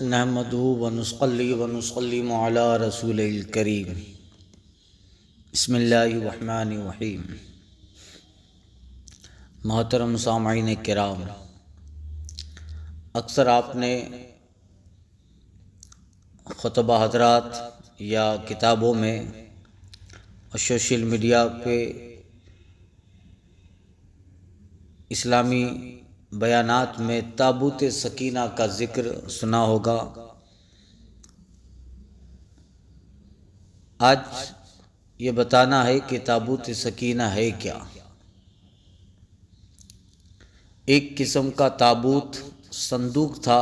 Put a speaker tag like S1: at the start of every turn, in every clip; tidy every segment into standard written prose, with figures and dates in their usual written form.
S1: نحمده ونصلي ونسلم على رسول الکریم۔ بسم اللہ الرحمن الرحیم۔ محترم سامعین کرام، اکثر آپ نے خطبہ حضرات یا کتابوں میں اور سوشل میڈیا پہ اسلامی بیانات میں تابوت سکینہ کا ذکر سنا ہوگا۔ آج یہ بتانا ہے کہ تابوت سکینہ ہے کیا۔ ایک قسم کا تابوت صندوق تھا،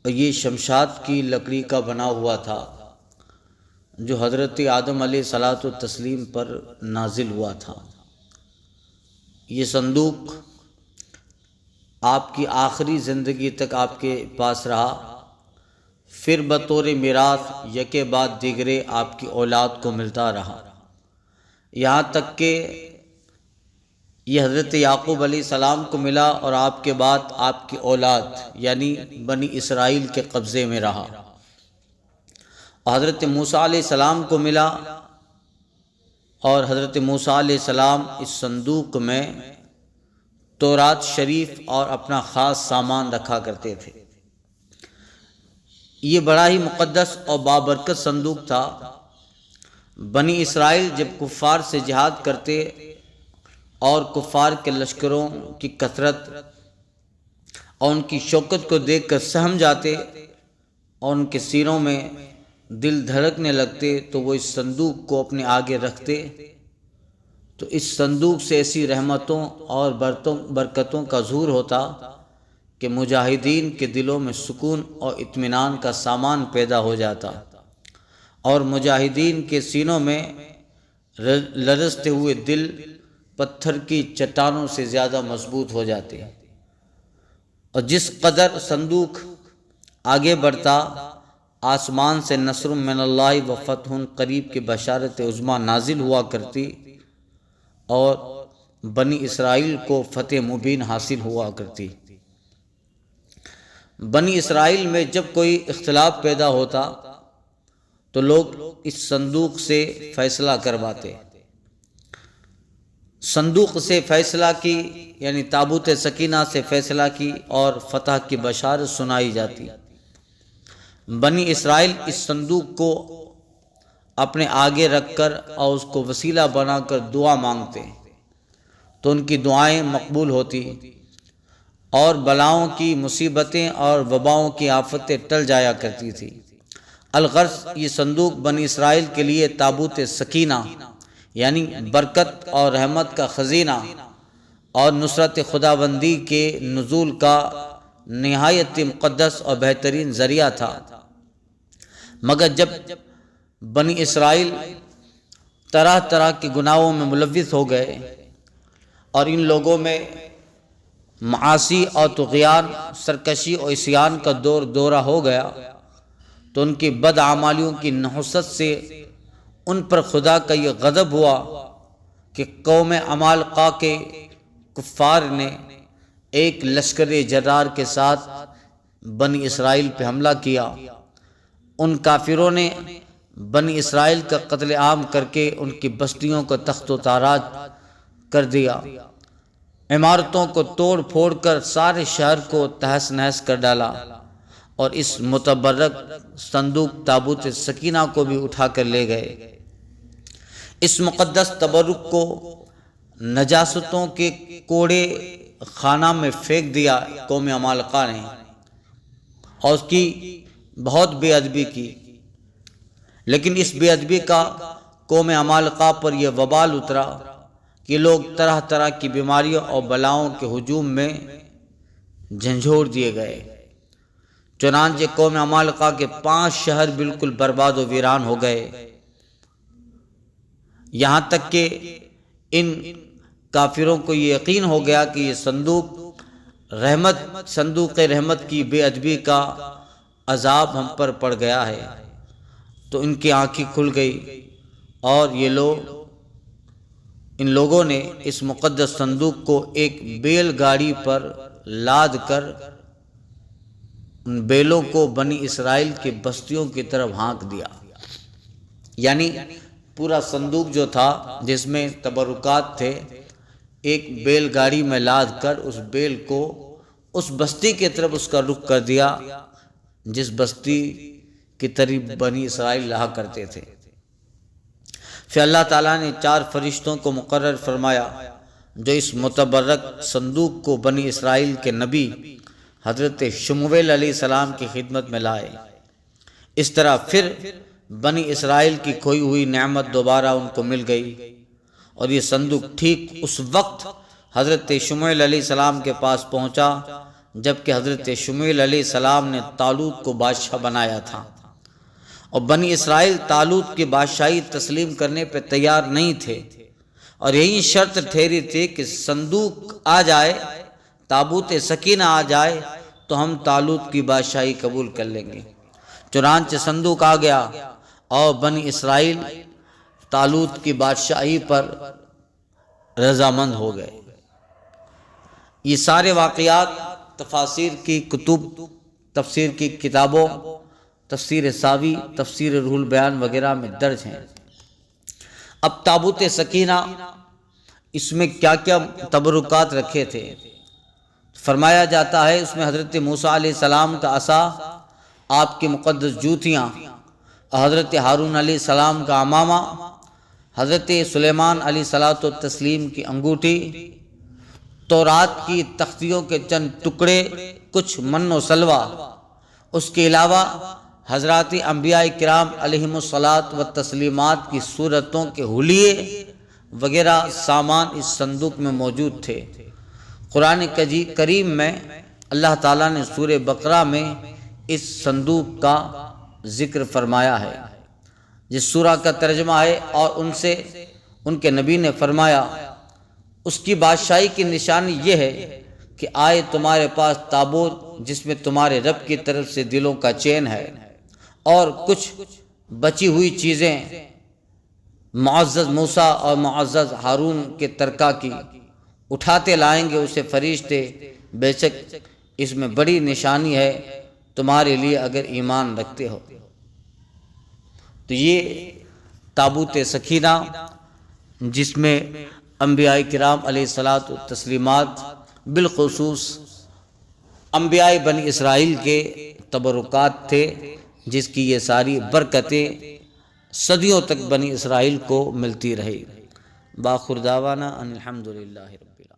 S1: اور یہ شمشاد کی لکڑی کا بنا ہوا تھا جو حضرت آدم علیہ الصلاۃ والتسلیم پر نازل ہوا تھا۔ یہ صندوق آپ کی آخری زندگی تک آپ کے پاس رہا، پھر بطور میراث یکے بعد دیگرے آپ کی اولاد کو ملتا رہا، یہاں تک کہ یہ حضرت یعقوب علیہ السلام کو ملا اور آپ کے بعد آپ کی اولاد یعنی بنی اسرائیل کے قبضے میں رہا۔ حضرت موسیٰ علیہ السلام کو ملا، اور حضرت موسیٰ علیہ السلام اس صندوق میں تورات شریف اور اپنا خاص سامان رکھا کرتے تھے۔ یہ بڑا ہی مقدس اور بابرکت صندوق تھا۔ بنی اسرائیل جب کفار سے جہاد کرتے اور کفار کے لشکروں کی کثرت اور ان کی شوکت کو دیکھ کر سہم جاتے اور ان کے سینوں میں دل دھڑکنے لگتے تو وہ اس صندوق کو اپنے آگے رکھتے، تو اس صندوق سے ایسی رحمتوں اور برکتوں کا ظہور ہوتا کہ مجاہدین کے دلوں میں سکون اور اطمینان کا سامان پیدا ہو جاتا، اور مجاہدین کے سینوں میں لرزتے ہوئے دل پتھر کی چٹانوں سے زیادہ مضبوط ہو جاتے۔ اور جس قدر صندوق آگے بڑھتا، آسمان سے نصر من اللہ و فتح قریب کی بشارت عظمیٰ نازل ہوا کرتی، اور بنی اسرائیل کو فتح مبین حاصل ہوا کرتی۔ بنی اسرائیل میں جب کوئی اختلاف پیدا ہوتا تو لوگ اس صندوق سے فیصلہ کرواتے۔ صندوق سے فیصلہ کی یعنی تابوت سکینہ سے فیصلہ کی اور فتح کی بشارت سنائی جاتی۔ بنی اسرائیل اس صندوق کو اپنے آگے رکھ کر اور اس کو وسیلہ بنا کر دعا مانگتے تو ان کی دعائیں مقبول ہوتی، اور بلاؤں کی مصیبتیں اور وباؤں کی آفتیں ٹل جایا کرتی تھی۔ الغرض یہ صندوق بنی اسرائیل کے لیے تابوت سکینہ یعنی برکت اور رحمت کا خزینہ اور نصرت خداوندی کے نزول کا نہایت مقدس اور بہترین ذریعہ تھا۔ مگر جب بنی اسرائیل طرح طرح کے گناہوں میں ملوث ہو گئے اور ان لوگوں میں معاصی اور طغیان، سرکشی اور عصیان کا دورہ ہو گیا، تو ان کی بدعمالیوں کی نحوست سے ان پر خدا کا یہ غضب ہوا کہ قوم عمالقہ کے کفار نے ایک لشکر جرار کے ساتھ بنی اسرائیل پہ حملہ کیا۔ ان کافروں نے بنی اسرائیل کا قتل عام کر کے ان کی بستیوں کو تخت و تاراج کر دیا، عمارتوں کو توڑ پھوڑ کر سارے شہر کو تہس نہس کر ڈالا، اور اس متبرک صندوق تابوت سکینہ کو بھی اٹھا کر لے گئے۔ اس مقدس تبرک کو نجاستوں کے کوڑے خانہ میں پھینک دیا قوم عمالقہ نے، اور اس کی بہت بے ادبی کی۔ لیکن اس بے ادبی کا قوم عمالقہ پر یہ وبال اترا کہ لوگ طرح طرح کی بیماریوں اور بلاؤں کے ہجوم میں جھنجھوڑ دیے گئے۔ چنانچہ قوم عمالقہ کے 5 شہر بالکل برباد و ویران ہو گئے، یہاں تک کہ ان کافروں کو یہ یقین ہو گیا کہ یہ صندوق رحمت کی بے ادبی کا عذاب ہم پر پڑ گیا ہے۔ تو ان کی آنکھیں کھل گئی، اور ان لوگوں نے اس مقدس صندوق کو ایک بیل گاڑی پر لاد کر ان بیلوں کو بنی اسرائیل کی بستیوں کی طرف ہانک دیا۔ یعنی پورا صندوق جو تھا جس میں تبرکات تھے، ایک بیل گاڑی میں لاد کر اس بیل کو اس بستی کی طرف اس کا رخ کر دیا جس بستی کی طرف بنی اسرائیل رہا کرتے تھے۔ پھر اللہ تعالیٰ نے 4 فرشتوں کو مقرر فرمایا جو اس متبرک صندوق کو بنی اسرائیل کے نبی حضرت شمویل علیہ السلام کی خدمت میں لائے۔ اس طرح پھر بنی اسرائیل کی کھوئی ہوئی نعمت دوبارہ ان کو مل گئی، اور یہ صندوق ٹھیک اس وقت حضرت شمویل علیہ السلام کے پاس پہنچا جبکہ حضرت شمویل علیہ السلام نے طالوت کو بادشاہ بنایا تھا، اور بنی اسرائیل طالوت کی بادشاہی تسلیم کرنے پہ تیار نہیں تھے، اور یہی شرط ٹھہری تھی کہ صندوق آ جائے، تابوت سکینہ آ جائے تو ہم طالوت کی بادشاہی قبول کر لیں گے۔ چنانچہ صندوق آ گیا اور بنی اسرائیل طالوت کی بادشاہی پر رضامند ہو گئے۔ یہ سارے واقعات تفاسیر کی کتب، تفسیر کی کتابوں، تفسیر ساوی، تفسیر روح البیان وغیرہ میں درج ہیں۔ اب تابوت سکینہ، اس میں کیا کیا تبرکات رکھے تھے؟ فرمایا جاتا ہے اس میں حضرت موسیٰ علیہ السلام کا عصا، آپ کی مقدس جوتیاں، حضرت ہارون علیہ السلام کا عمامہ، حضرت سلیمان علیہ صلاۃ والتسلیم کی انگوٹھی، تورات کی تختیوں کے چند ٹکڑے، کچھ من و سلوہ، اس کے علاوہ حضرات انبیاء کرام علیہم الصلاۃ والتسلیمات کی صورتوں کے حلیے وغیرہ سامان اس صندوق میں موجود تھے۔ قرآن کریم میں اللہ تعالیٰ نے سورہ بقرہ میں اس صندوق کا ذکر فرمایا ہے، جس سورہ کا ترجمہ ہے اور ان کے نبی نے فرمایا اس کی بادشاہی کی نشانی یہ ہے کہ آئے تمہارے پاس تابوت جس میں تمہارے رب کی طرف سے دلوں کا چین ہے، اور کچھ بچی ہوئی چیزیں معزز موسیٰ اور معزز ہارون کے ترکہ کی اٹھاتے لائیں گے اسے فرشتے، بے شک اس میں بڑی نشانی ہے تمہارے لیے اگر ایمان رکھتے ہو۔ تو یہ تابوت سکینہ جس میں انبیاء کرام علیہ الصلاۃ والتسلیمات، بالخصوص انبیاء بنی اسرائیل کے تبرکات تھے، جس کی یہ ساری برکتیں صدیوں تک بنی اسرائیل کو ملتی رہی۔ باخر دعوانا ان الحمدللہ رب العالمین۔